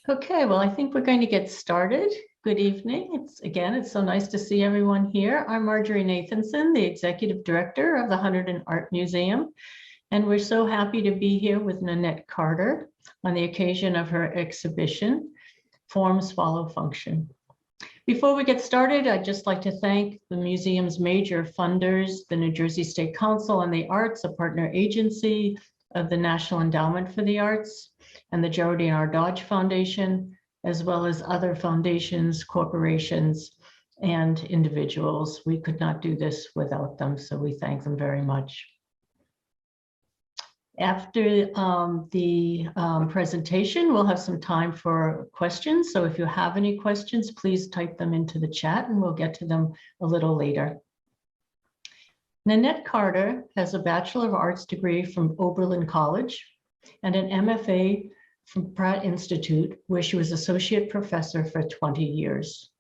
Okay, well, I think we're going to get started. Good evening. It's so nice to see everyone here. I'm Marjorie Nathanson, the Executive Director of the Hunterdon Art Museum, and we're so happy to be here with Nanette Carter on the occasion of her exhibition, Forms Follow Function. Before we get started, I'd just like to thank the museum's major funders, the New Jersey State Council on the Arts, a partner agency of the National Endowment for the Arts, and the Geraldine R. Dodge Foundation, as well as other foundations, corporations, and individuals. We could not do this without them, so we thank them very much. After the presentation, we'll have some time for questions. So if you have any questions, please type them into the chat and we'll get to them a little later. Nanette Carter has a Bachelor of Arts degree from Oberlin College and an MFA from Pratt Institute, where she was associate professor for 20 years.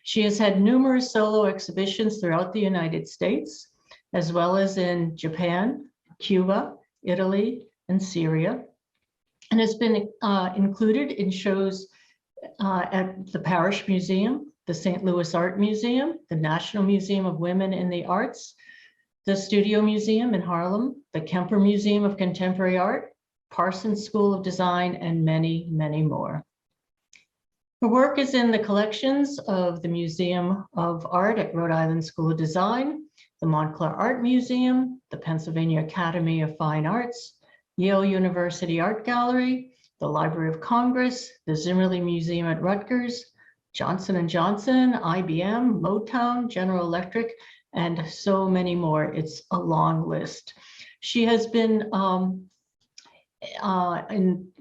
She has had numerous solo exhibitions throughout the United States, as well as in Japan, Cuba, Italy, and Syria, and has been included in shows at the Parrish Museum, the St. Louis Art Museum, the National Museum of Women in the Arts, the Studio Museum in Harlem, the Kemper Museum of Contemporary Art, Parsons School of Design, and many, many more. Her work is in the collections of the Museum of Art at Rhode Island School of Design, the Montclair Art Museum, the Pennsylvania Academy of Fine Arts, Yale University Art Gallery, the Library of Congress, the Zimmerli Museum at Rutgers, Johnson & Johnson, IBM, Motown, General Electric, and so many more. It's a long list. She has been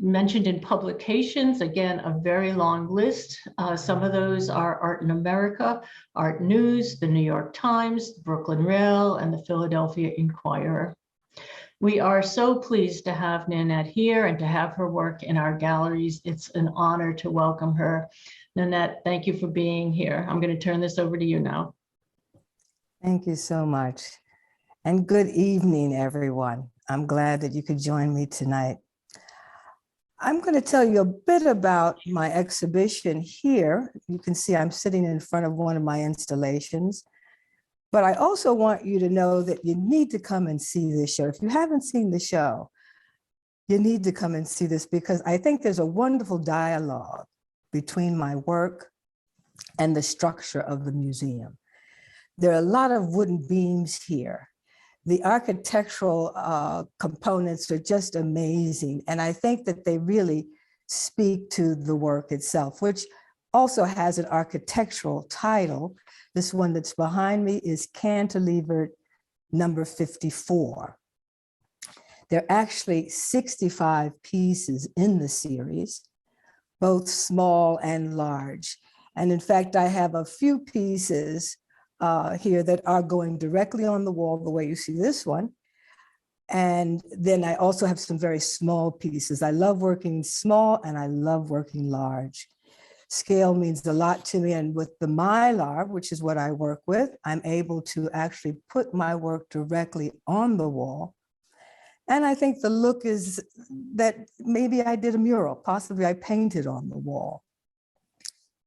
mentioned in publications, again, a very long list. Some of those are Art in America, Art News, the New York Times, the Brooklyn Rail, and the Philadelphia Inquirer. We are so pleased to have Nanette here and to have her work in our galleries. It's an honor to welcome her. Nanette, thank you for being here. I'm going to turn this over to you now. Thank you so much. And good evening, everyone. I'm glad that you could join me tonight. I'm going to tell you a bit about my exhibition here. You can see I'm sitting in front of one of my installations, but I also want you to know that you need to come and see this show. If you haven't seen the show, you need to come and see this because I think there's a wonderful dialogue between my work and the structure of the museum. There are a lot of wooden beams here. The architectural components are just amazing. And I think that they really speak to the work itself, which also has an architectural title. This one that's behind me is Cantilevered number 54. There are actually 65 pieces in the series, both small and large. And in fact, I have a few pieces here that are going directly on the wall the way you see this one. And then I also have some very small pieces. I love working small and I love working large. Scale means a lot to me. And with the Mylar, which is what I work with, I'm able to actually put my work directly on the wall. And I think the look is that maybe I did a mural, possibly I painted on the wall.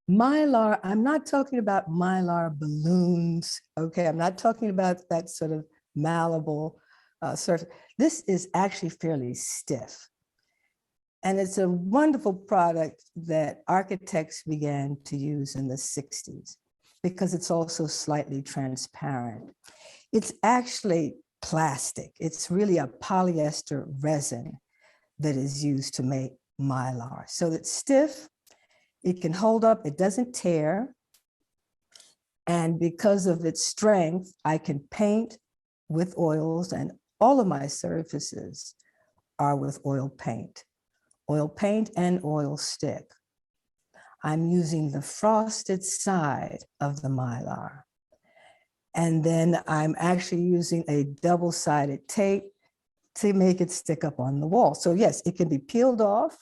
Mylar, I'm not talking about Mylar balloons, okay? I'm not talking about that sort of malleable surface. This is actually fairly stiff. And it's a wonderful product that architects began to use in the 60s because it's also slightly transparent. It's actually plastic. It's really a polyester resin that is used to make Mylar. So it's stiff. It can hold up, it doesn't tear. And because of its strength, I can paint with oils, and all of my surfaces are with oil paint and oil stick. I'm using the frosted side of the Mylar. And then I'm actually using a double-sided tape to make it stick up on the wall. So yes, it can be peeled off,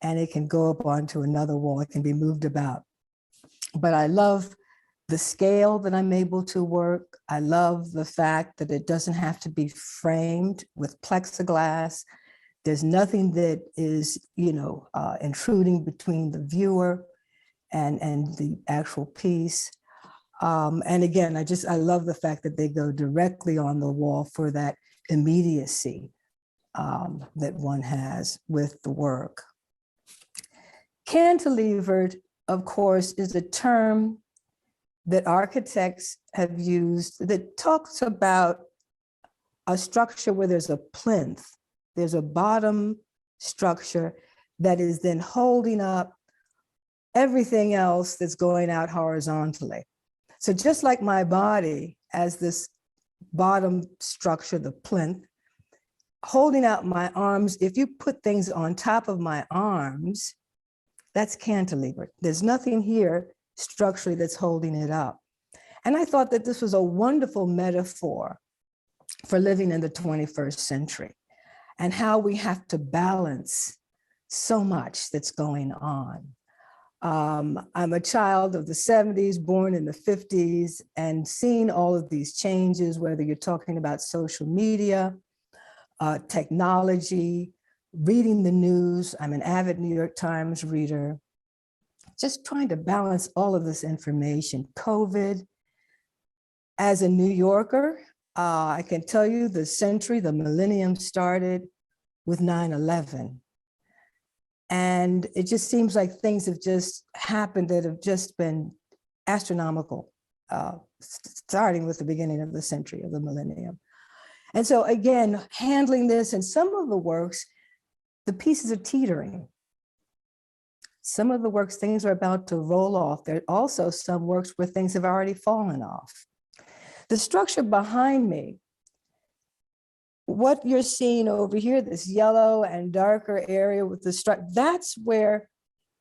and it can go up onto another wall. It can be moved about. But I love the scale that I'm able to work. I love the fact that it doesn't have to be framed with plexiglass. There's nothing that is, intruding between the viewer and the actual piece. And again, I love the fact that they go directly on the wall for that immediacy that one has with the work. Cantilevered, of course, is a term that architects have used that talks about a structure where there's a plinth, there's a bottom structure that is then holding up everything else that's going out horizontally. So just like my body as this bottom structure, the plinth, holding out my arms, if you put things on top of my arms, that's cantilevered. There's nothing here structurally that's holding it up. And I thought that this was a wonderful metaphor for living in the 21st century and how we have to balance so much that's going on. I'm a child of the 70s, born in the 50s, and seeing all of these changes, whether you're talking about social media, technology, reading the news. I'm an avid New York Times reader, just trying to balance all of this information. COVID, as a New Yorker, I can tell you the millennium started with 9/11. And it just seems like things have just happened that have just been astronomical, starting with the beginning of the century, of the millennium. And so again, handling this, and some of the works, the pieces are teetering. Some of the works, things are about to roll off. There are also some works where things have already fallen off. The structure behind me, what you're seeing over here, this yellow and darker area with the structure, that's where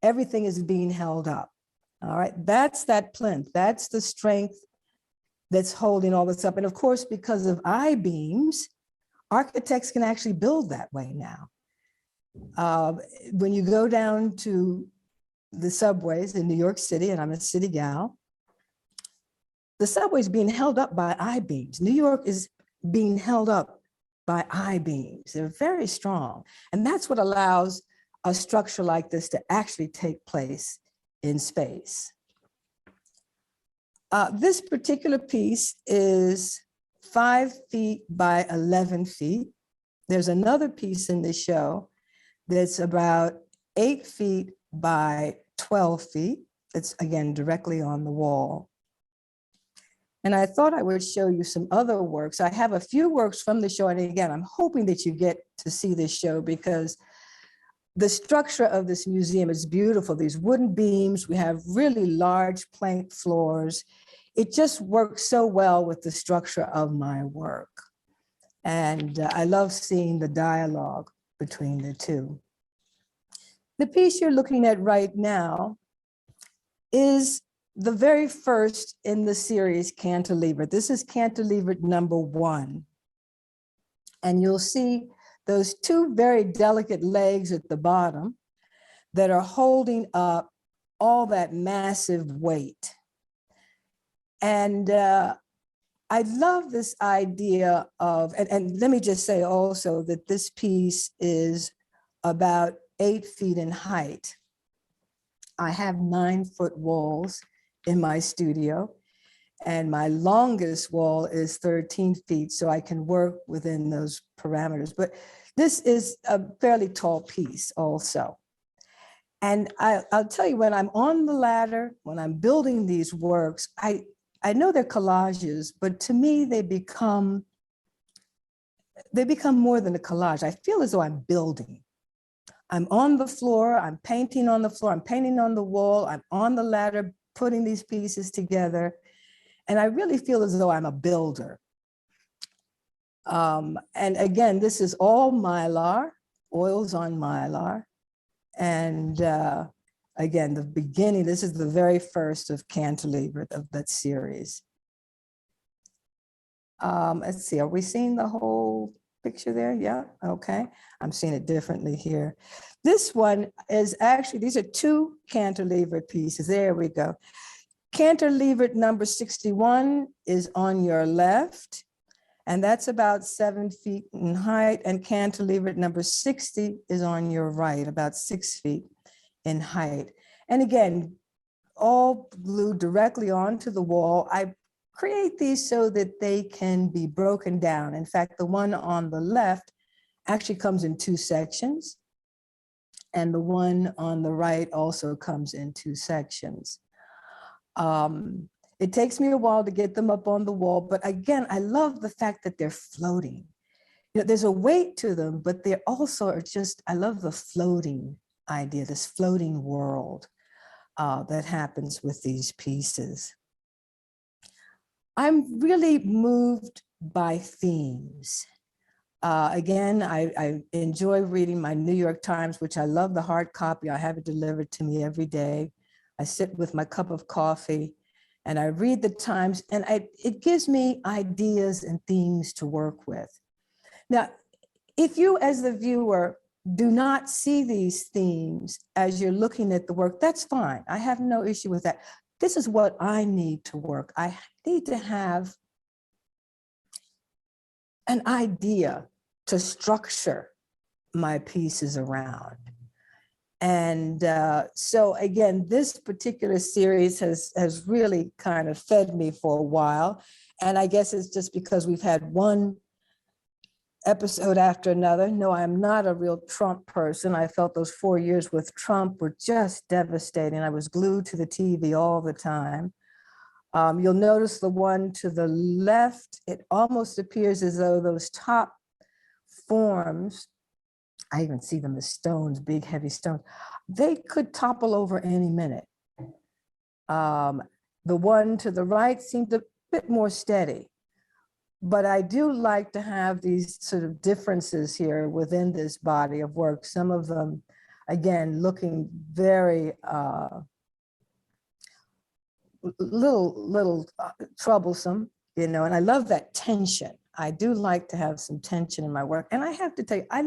everything is being held up. All right, that's that plinth, that's the strength that's holding all this up. And of course, because of I-beams, architects can actually build that way now. When you go down to the subways in New York City, and I'm a city gal, the subway's being held up by I-beams. New York is being held up by I-beams. They're very strong. And that's what allows a structure like this to actually take place in space. This particular piece is 5 feet by 11 feet. There's another piece in the show that's about 8 feet by 12 feet. It's again directly on the wall. And I thought I would show you some other works. I have a few works from the show. And again, I'm hoping that you get to see this show because the structure of this museum is beautiful. These wooden beams, we have really large plank floors. It just works so well with the structure of my work. And I love seeing the dialogue between the two. The piece you're looking at right now is the very first in the series, Cantilever. This is cantilevered number 1. And you'll see those 2 very delicate legs at the bottom that are holding up all that massive weight. And I love this idea of, and let me just say also that this piece is about 8 feet in height. I have 9-foot walls in my studio, and my longest wall is 13 feet, so I can work within those parameters. But this is a fairly tall piece also. And I'll tell you, when I'm on the ladder, when I'm building these works, I know they're collages, but to me, they become more than a collage. I feel as though I'm building. I'm on the floor, I'm painting on the floor, I'm painting on the wall, I'm on the ladder, putting these pieces together. And I really feel as though I'm a builder. And again, this is all Mylar, oils on Mylar. And again, the beginning, this is the very first of Cantilever, of that series. Let's see, are we seeing the whole picture there? Yeah, okay. I'm seeing it differently here. This one is actually, these are 2 cantilevered pieces. There we go. Cantilevered number 61 is on your left. And that's about 7 feet in height, and cantilevered number 60 is on your right, about 6 feet in height. And again, all glued directly onto the wall. I create these so that they can be broken down. In fact, the one on the left actually comes in 2 sections, and the one on the right also comes in 2 sections. It takes me a while to get them up on the wall, but again, I love the fact that they're floating. You know, there's a weight to them, but they also are just, I love the floating idea, this floating world that happens with these pieces. I'm really moved by themes. Again, I enjoy reading my New York Times, which I love the hard copy. I have it delivered to me every day. I sit with my cup of coffee and I read the Times, and it gives me ideas and themes to work with. Now, if you as the viewer do not see these themes as you're looking at the work, that's fine. I have no issue with that. This is what I need to work. I need to have an idea to structure my pieces around. And so again, this particular series has really kind of fed me for a while. And I guess it's just because we've had one episode after another. No, I'm not a real Trump person. I felt those 4 years with Trump were just devastating. I was glued to the TV all the time. You'll notice the one to the left, it almost appears as though those top forms, I even see them as stones, big, heavy stones, they could topple over any minute. The one to the right seemed a bit more steady, but I do like to have these sort of differences here within this body of work. Some of them, again, looking very little troublesome, you know, and I love that tension. I do like to have some tension in my work. And I have to tell you, I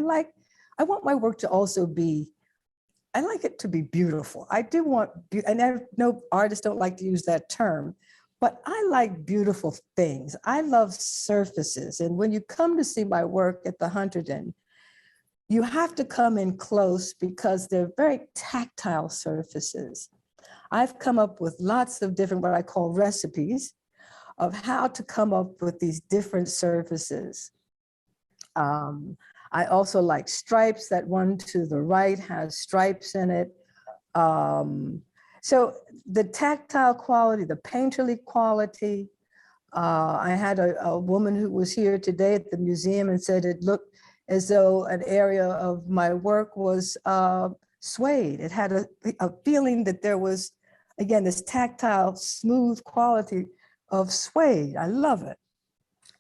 want my work to also be, I like it to be beautiful. I do want, and I know artists don't like to use that term, but I like beautiful things. I love surfaces. And when you come to see my work at the Hunterdon, you have to come in close because they're very tactile surfaces. I've come up with lots of different, what I call recipes of how to come up with these different surfaces. I also like stripes. That one to the right has stripes in it. So the tactile quality, the painterly quality. I had a woman who was here today at the museum and said it looked as though an area of my work was suede. It had a feeling that there was, again, this tactile, smooth quality of suede. I love it.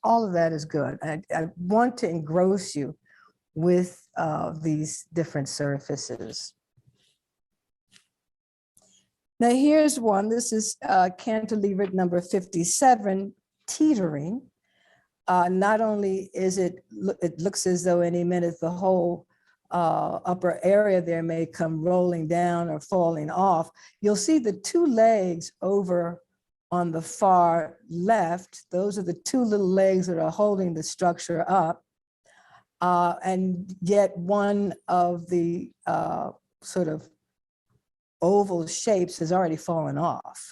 All of that is good. I want to engross you with these different surfaces. Now here's one. This is cantilevered number 57, teetering. Not only is it looks as though any minute the whole upper area there may come rolling down or falling off. You'll see the 2 legs over on the far left. Those are the 2 little legs that are holding the structure up. And yet one of the sort of oval shapes has already fallen off.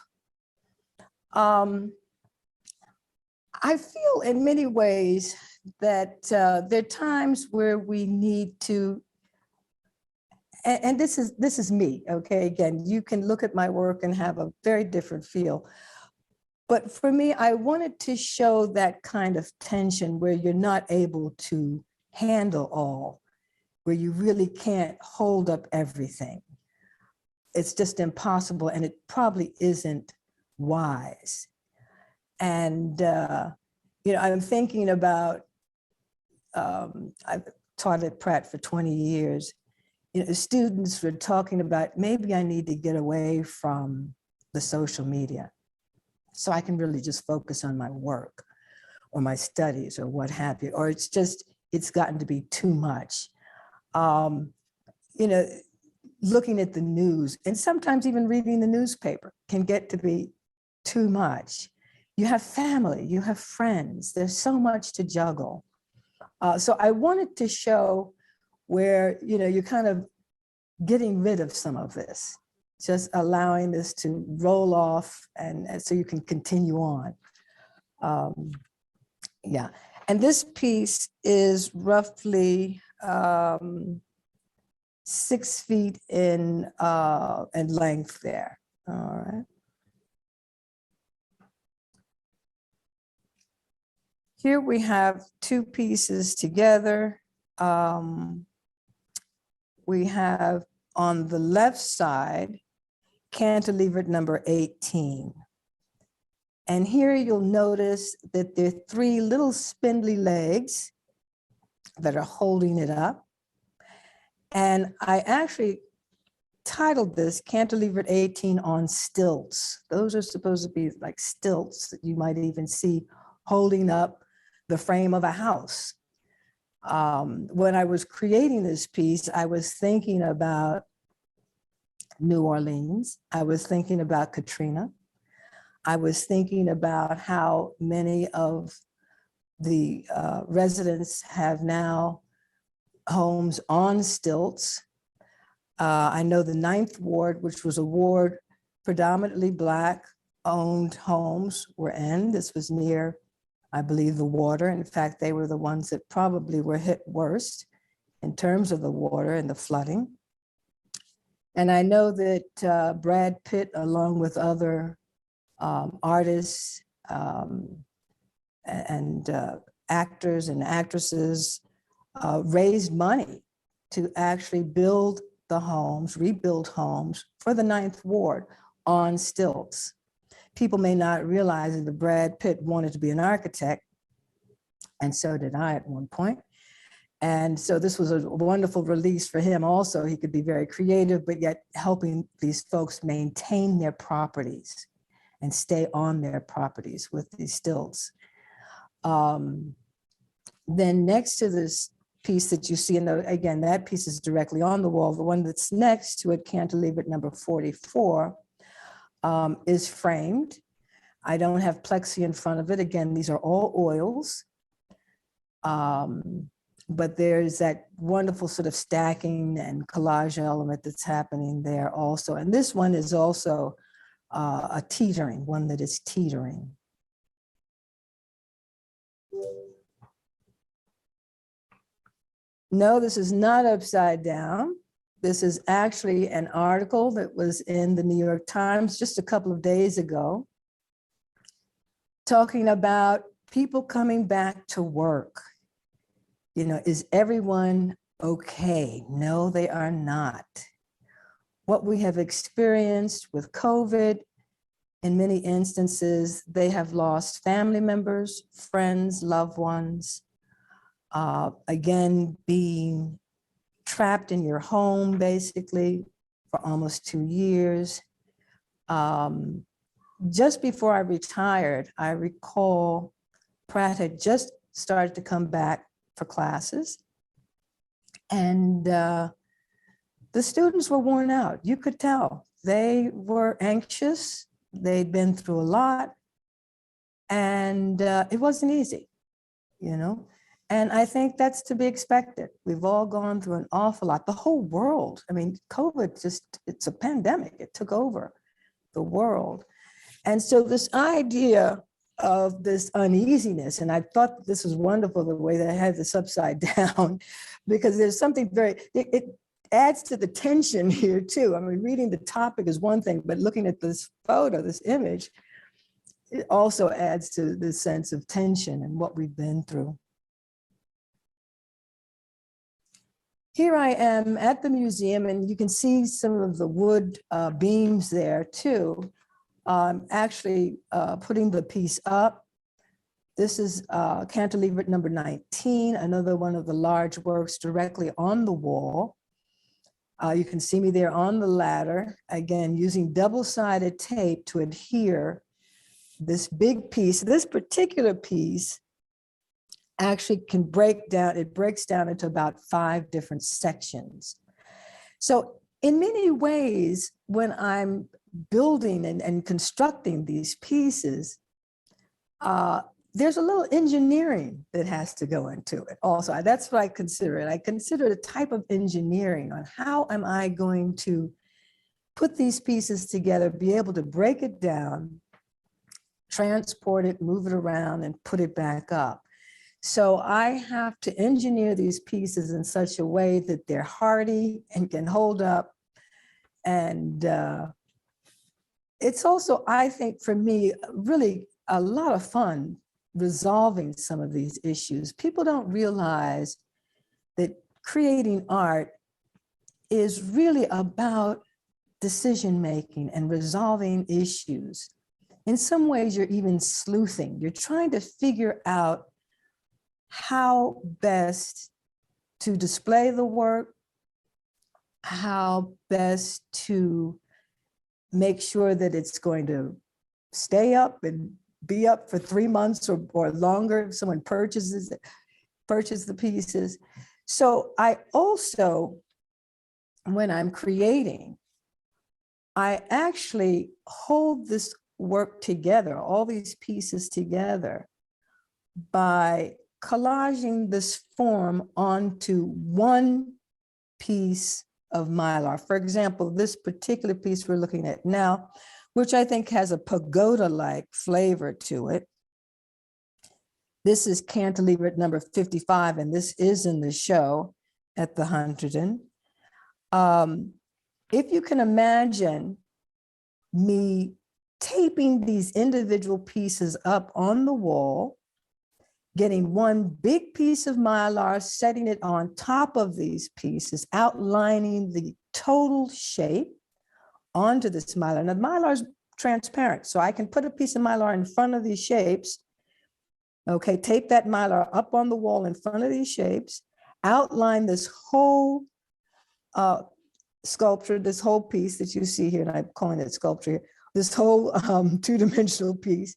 I feel in many ways that there are times where we need to, and this is me, okay? Again, you can look at my work and have a very different feel. But for me, I wanted to show that kind of tension where you're not able to handle all, where you really can't hold up everything. It's just impossible, and it probably isn't wise. And, you know, I'm thinking about, I've taught at Pratt for 20 years. You know, students were talking about, maybe I need to get away from the social media so I can really just focus on my work or my studies or what have you, or it's gotten to be too much. You know, looking at the news and sometimes even reading the newspaper can get to be too much. you have family, you have friends. There's so much to juggle. So I wanted to show where, you're kind of getting rid of some of this, just allowing this to roll off and so you can continue on. Yeah, and this piece is roughly 6 feet in length there. All right. Here we have 2 pieces together. We have on the left side, cantilevered number 18. And here you'll notice that there are 3 little spindly legs that are holding it up. And I actually titled this Cantilevered 18 on stilts. Those are supposed to be like stilts that you might even see holding up the frame of a house. When I was creating this piece, I was thinking about New Orleans. I was thinking about Katrina. I was thinking about how many of the residents have now homes on stilts. I know the 9th Ward, which was a ward predominantly Black-owned homes were in. This was near, I believe, the water. In fact, they were the ones that probably were hit worst in terms of the water and the flooding. And I know that Brad Pitt, along with other artists and actors and actresses, raised money to actually build the homes, rebuild homes for the 9th Ward on stilts. People may not realize that Brad Pitt wanted to be an architect, and so did I at one point. And so this was a wonderful release for him also. He could be very creative, but yet helping these folks maintain their properties and stay on their properties with these stilts. Then next to this piece that you see, again, that piece is directly on the wall. The one that's next to it, cantilevered number 44, is framed. I don't have plexi in front of it. Again, these are all oils. But there's that wonderful sort of stacking and collage element that's happening there also. And this one is also a teetering, one that is teetering. No, this is not upside down. This is actually an article that was in the New York Times just a couple of days ago, talking about people coming back to work. Is everyone okay? No, they are not. What we have experienced with COVID, in many instances, they have lost family members, friends, loved ones. Again, being trapped in your home, basically, for almost 2 years. Just before I retired, I recall Pratt had just started to come back for classes. And the students were worn out. You could tell. They were anxious. They'd been through a lot. And it wasn't easy, And I think that's to be expected. We've all gone through an awful lot. The whole world. I mean, COVID it's a pandemic. It took over the world. And so this idea of this uneasiness, and I thought this was wonderful the way that I had this upside down, because there's something it adds to the tension here too. I mean, reading the topic is one thing, but looking at this photo, this image, it also adds to the sense of tension and what we've been through. Here I am at the museum, and you can see some of the wood beams there too. Actually putting the piece up. This is cantilevered number 19, another one of the large works directly on the wall. You can see me there on the ladder, again, using double-sided tape to adhere this big piece. This particular piece actually can break down, it breaks down into about 5 different sections. So in many ways, when I'm building and constructing these pieces, there's a little engineering that has to go into it also. That's what I consider it. I consider it a type of engineering on how am I going to put these pieces together, be able to break it down, transport it, move it around, and put it back up. So I have to engineer these pieces in such a way that they're hardy and can hold up. And it's also, I think, for me, really a lot of fun resolving some of these issues. People don't realize that creating art is really about decision-making and resolving issues. In some ways, you're even sleuthing. You're trying to figure out how best to display the work, how best to make sure that it's going to stay up and be up for 3 months or longer if someone purchases the pieces. So I also, when I'm creating, I actually hold this work together, all these pieces together, by collaging this form onto one piece of mylar. For example, this particular piece we're looking at now, which I think has a pagoda-like flavor to it. This is cantilevered number 55, and this is in the show at the Hunterdon. If you can imagine me taping these individual pieces up on the wall, getting one big piece of mylar, setting it on top of these pieces, outlining the total shape onto this mylar. Now, mylar is transparent, so I can put a piece of mylar in front of these shapes. Okay, tape that mylar up on the wall in front of these shapes, outline this whole sculpture, this whole piece that you see here, and I'm calling it sculpture here, this whole two-dimensional piece,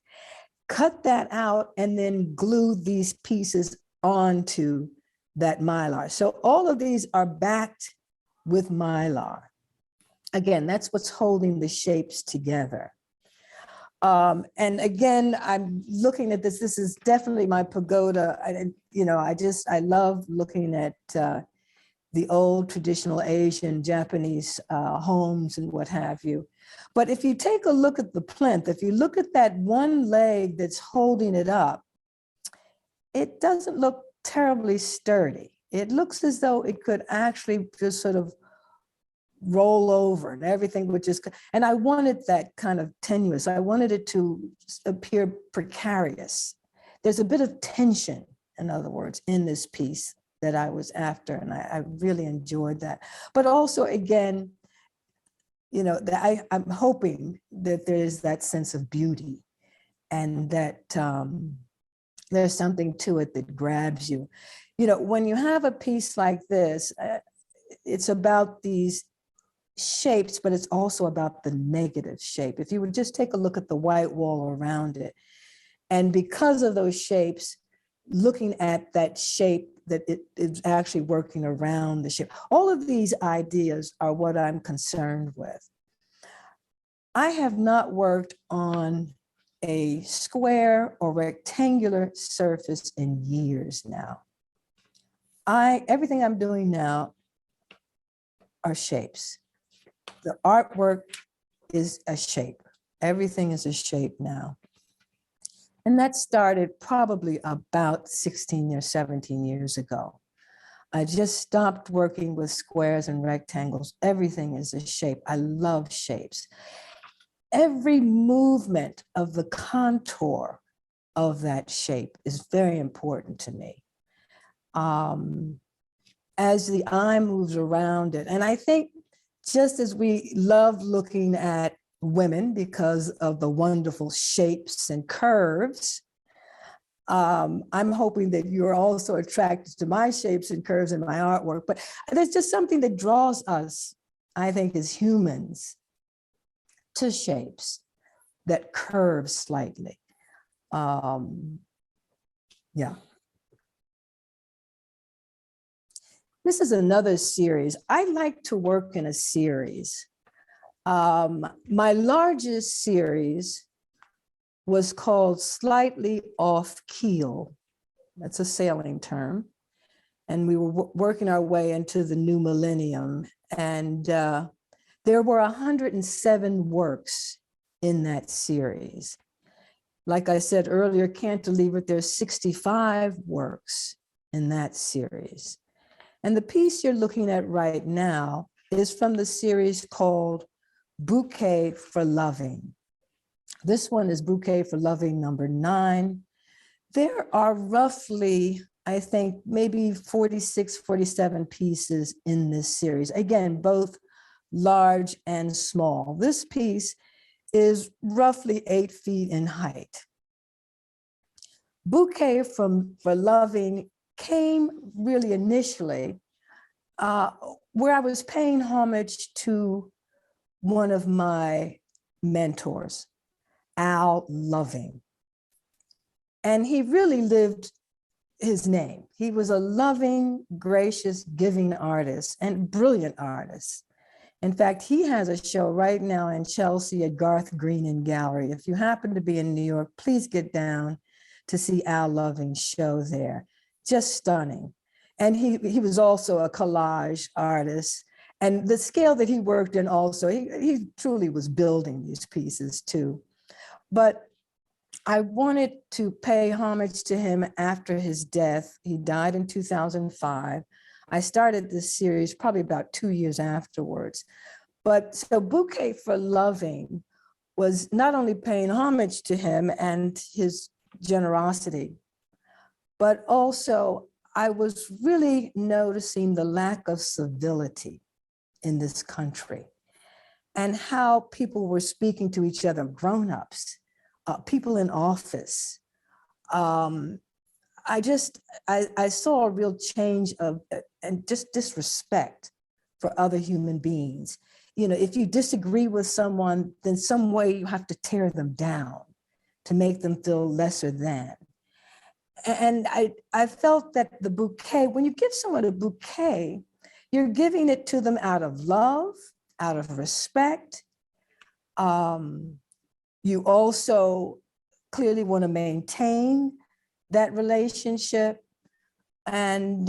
cut that out, and then glue these pieces onto that mylar. So all of these are backed with mylar. Again, that's what's holding the shapes together. And again, I'm looking at this. This is definitely my pagoda. I love looking at the old traditional Asian, Japanese homes and what have you. But if you take a look at the plinth, if you look at that one leg that's holding it up, it doesn't look terribly sturdy. It looks as though it could actually just sort of roll over and everything would just, and I wanted that kind of tenuous. I wanted it to appear precarious. There's a bit of tension, in other words, in this piece that I was after, and I really enjoyed that. But also, again, I'm hoping that there is that sense of beauty and that there's something to it that grabs you. When you have a piece like this, it's about these shapes, but it's also about the negative shape. If you would just take a look at the white wall around it, and because of those shapes, looking at that shape that it is actually working around the shape. All of these ideas are what I'm concerned with. I have not worked on a square or rectangular surface in years now. Everything I'm doing now are shapes. The artwork is a shape. Everything is a shape now. And that started probably about 16 or 17 years ago. I just stopped working with squares and rectangles. Everything is a shape. I love shapes. Every movement of the contour of that shape is very important to me. As the eye moves around it. And I think just as we love looking at women because of the wonderful shapes and curves, I'm hoping that you're also attracted to my shapes and curves in my artwork. But there's just something that draws us, I think, as humans to shapes that curve slightly. Yeah. This is another series. I like to work in a series. My largest series was called Slightly Off Keel. That's a sailing term. And we were working our way into the new millennium. And there were 107 works in that series. Like I said earlier, cantilevered, there's 65 works in that series. And the piece you're looking at right now is from the series called Bouquet for Loving. This one is Bouquet for Loving number 9. There are roughly, I think, maybe 46, 47 pieces in this series. Again, both large and small. This piece is roughly 8 feet in height. Bouquet for Loving came really initially where I was paying homage to one of my mentors, Al Loving. And he really lived his name. He was a loving, gracious, giving artist and brilliant artist. In fact, he has a show right now in Chelsea at Garth Green and Gallery. If you happen to be in New York, please get down to see Al Loving's show there. Just stunning. And he was also a collage artist. And the scale that he worked in also, he truly was building these pieces too. But I wanted to pay homage to him after his death. He died in 2005. I started this series probably about 2 years afterwards. But so Bouquet for Loving was not only paying homage to him and his generosity, but also I was really noticing the lack of civility in this country and how people were speaking to each other, grown-ups, people in office. I saw a real change of and just disrespect for other human beings. You know, if you disagree with someone, then some way you have to tear them down to make them feel lesser than. And I felt that the bouquet, when you give someone a bouquet, you're giving it to them out of love, out of respect. You also clearly want to maintain that relationship. And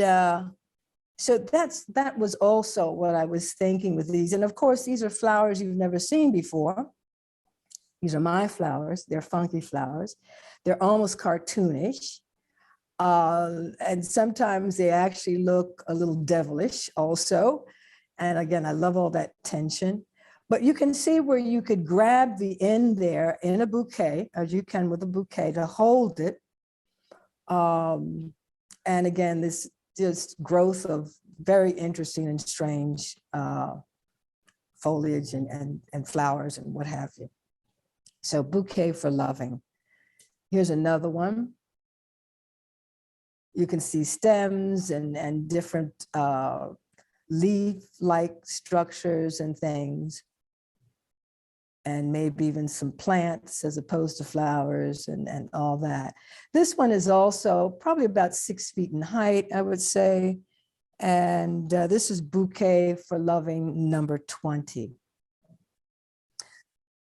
so that was also what I was thinking with these. And of course, these are flowers you've never seen before. These are my flowers. They're funky flowers. They're almost cartoonish. And sometimes they actually look a little devilish also. And again, I love all that tension. But you can see where you could grab the end there in a bouquet, as you can with a bouquet, to hold it. And again, this just growth of very interesting and strange foliage and flowers and what have you. So Bouquet for Loving. Here's another one. You can see stems and different leaf-like structures and things, and maybe even some plants as opposed to flowers and all that. This one is also probably about 6 feet in height, I would say. And this is Bouquet for Loving number 20.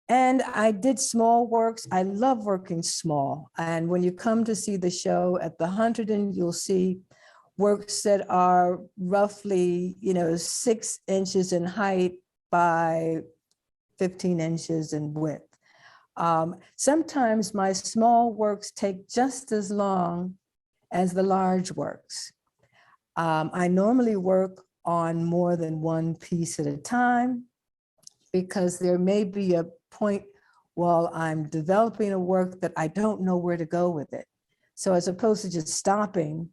And I did small works. I love working small. And when you come to see the show at the Hunterdon, you'll see works that are roughly, 6 inches in height by 15 inches in width. Sometimes my small works take just as long as the large works. I normally work on more than one piece at a time because there may be a point while I'm developing a work that I don't know where to go with it. So as opposed to just stopping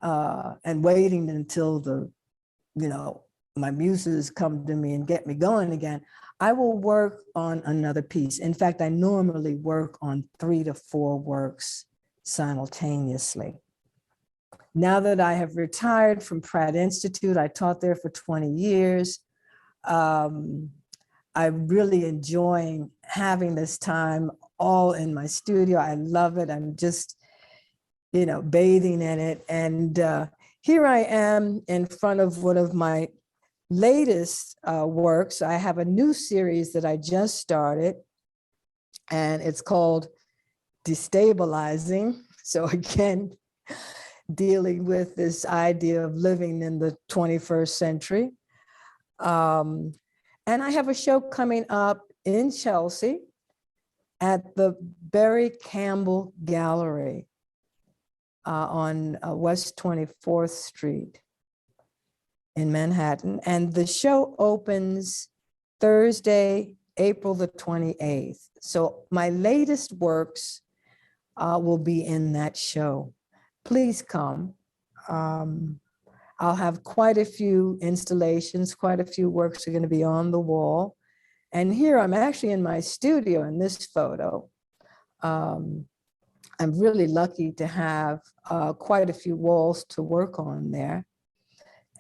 and waiting until my muses come to me and get me going again, I will work on another piece. In fact, I normally work on 3 to 4 works simultaneously. Now that I have retired from Pratt Institute, I taught there for 20 years. I'm really enjoying having this time all in my studio. I love it. I'm just, bathing in it. And here I am in front of one of my latest works. I have a new series that I just started, and it's called destabilizing. So again, dealing with this idea of living in the 21st century. And I have a show coming up in Chelsea at the Barry Campbell Gallery on West 24th Street in Manhattan. And the show opens Thursday, April the 28th. So my latest works will be in that show. Please come. I'll have quite a few installations, quite a few works are going to be on the wall. And here I'm actually in my studio in this photo. I'm really lucky to have quite a few walls to work on there.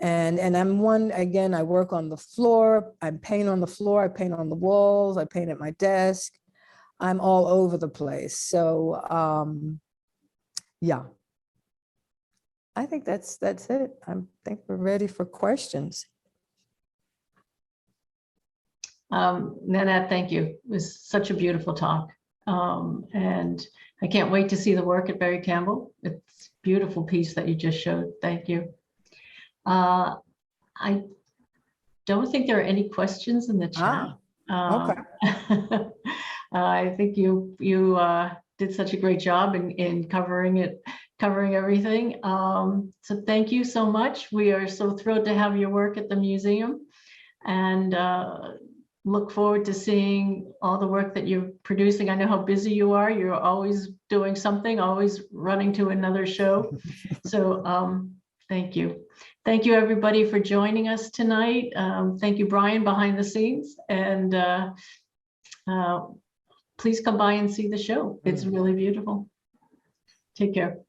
And I work on the floor, I paint on the floor, I paint on the walls, I paint at my desk. I'm all over the place. So yeah, I think that's it. I think we're ready for questions. Nanette, thank you. It was such a beautiful talk. And I can't wait to see the work at Barry Campbell. It's a beautiful piece that you just showed. Thank you. I don't think there are any questions in the chat. Okay. I think you did such a great job in covering everything. So thank you so much. We are so thrilled to have your work at the museum, and look forward to seeing all the work that you're producing. I know how busy you are. You're always doing something, always running to another show. So thank you. Thank you, everybody, for joining us tonight. Thank you, Brian, behind the scenes. And please come by and see the show. It's really beautiful. Take care.